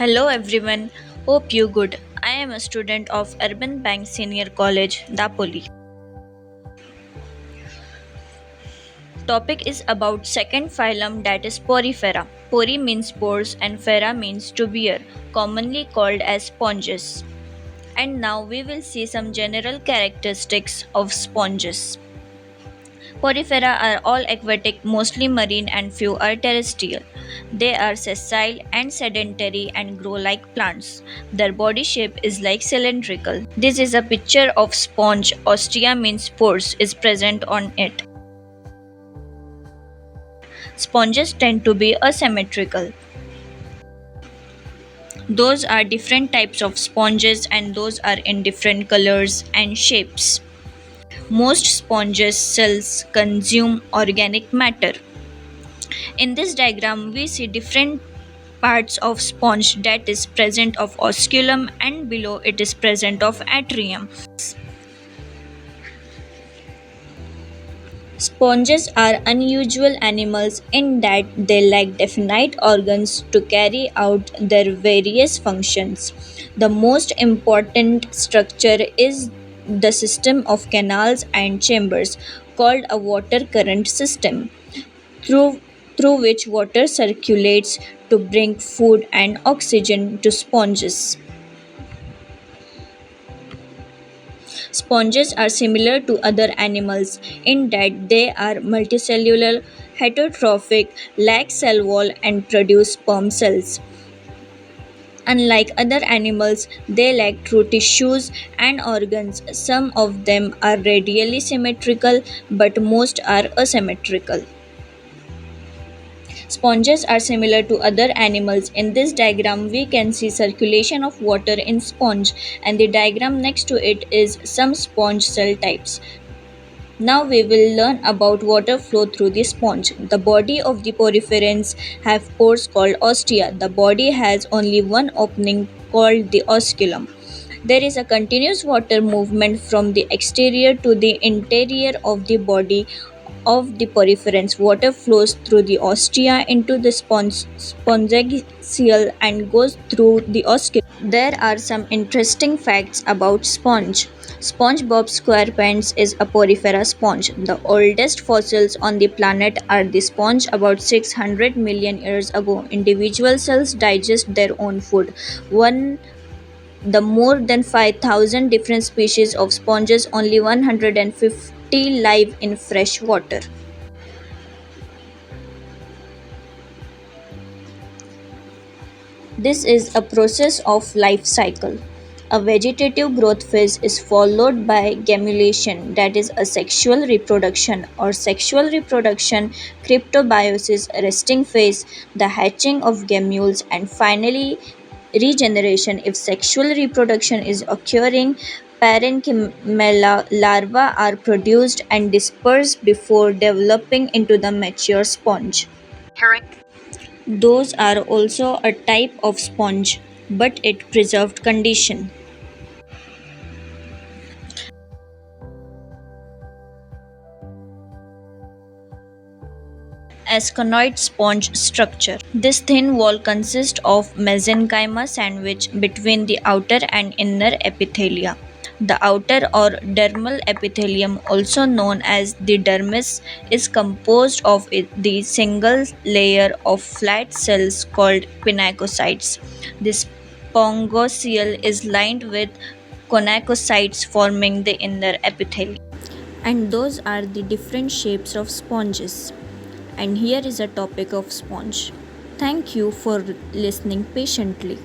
Hello everyone, hope you good. I am a student of Urban Bank Senior College, Dapoli. Topic is about second phylum that is Porifera. Pori means pores and fera means to bear, commonly called as sponges. And now we will see some general characteristics of sponges. Porifera are all aquatic, mostly marine, and few are terrestrial. They are sessile and sedentary and grow like plants. Their body shape is like cylindrical. This is a picture of sponge. Ostia means pores is present on it. Sponges tend to be asymmetrical. Those are different types of sponges and those are in different colors and shapes. Most sponges cells consume organic matter. In this diagram, we see different parts of sponge that is present of osculum and below it is present of atrium. Sponges are unusual animals in that they lack definite organs to carry out their various functions. The most important structure is the system of canals and chambers called a water current system through through which water circulates to bring food and oxygen to sponges. Sponges are similar to other animals in that they are multicellular, heterotrophic, lack cell wall, and produce sperm cells. Unlike other animals, they lack true tissues and organs. Some of them are radially symmetrical, but most are asymmetrical. Sponges are similar to other animals. In this diagram, we can see circulation of water in sponge, and the diagram next to it is some sponge cell types. Now we will learn about water flow through the sponge. The body of the poriferans have pores called ostia. The body has only one opening called the osculum. There is a continuous water movement from the exterior to the interior of the body of the poriferans. Water flows through the ostia into the spongicle and goes through the osculum. There are some interesting facts about sponge. SpongeBob SquarePants is a porifera sponge. The oldest fossils on the planet are the sponge about 600 million years ago. Individual cells digest their own food. One the more than 5,000 different species of sponges, only 150 live in fresh water. This is a process of life cycle. A vegetative growth phase is followed by gamulation, that is asexual reproduction or sexual reproduction, cryptobiosis, resting phase, the hatching of gamules, and finally regeneration. If sexual reproduction is occurring, parenchyma larvae are produced and dispersed before developing into the mature sponge. Those are also a type of sponge, but it preserved condition. Asconoid sponge structure. This thin wall consists of mesenchyma sandwiched between the outer and inner epithelia. The outer or dermal epithelium, also known as the dermis, is composed of the single layer of flat cells called pinacocytes. This spongocoel is lined with choanocytes forming the inner epithelium. And those are the different shapes of sponges. And here is a topic of sponge. Thank you for listening patiently.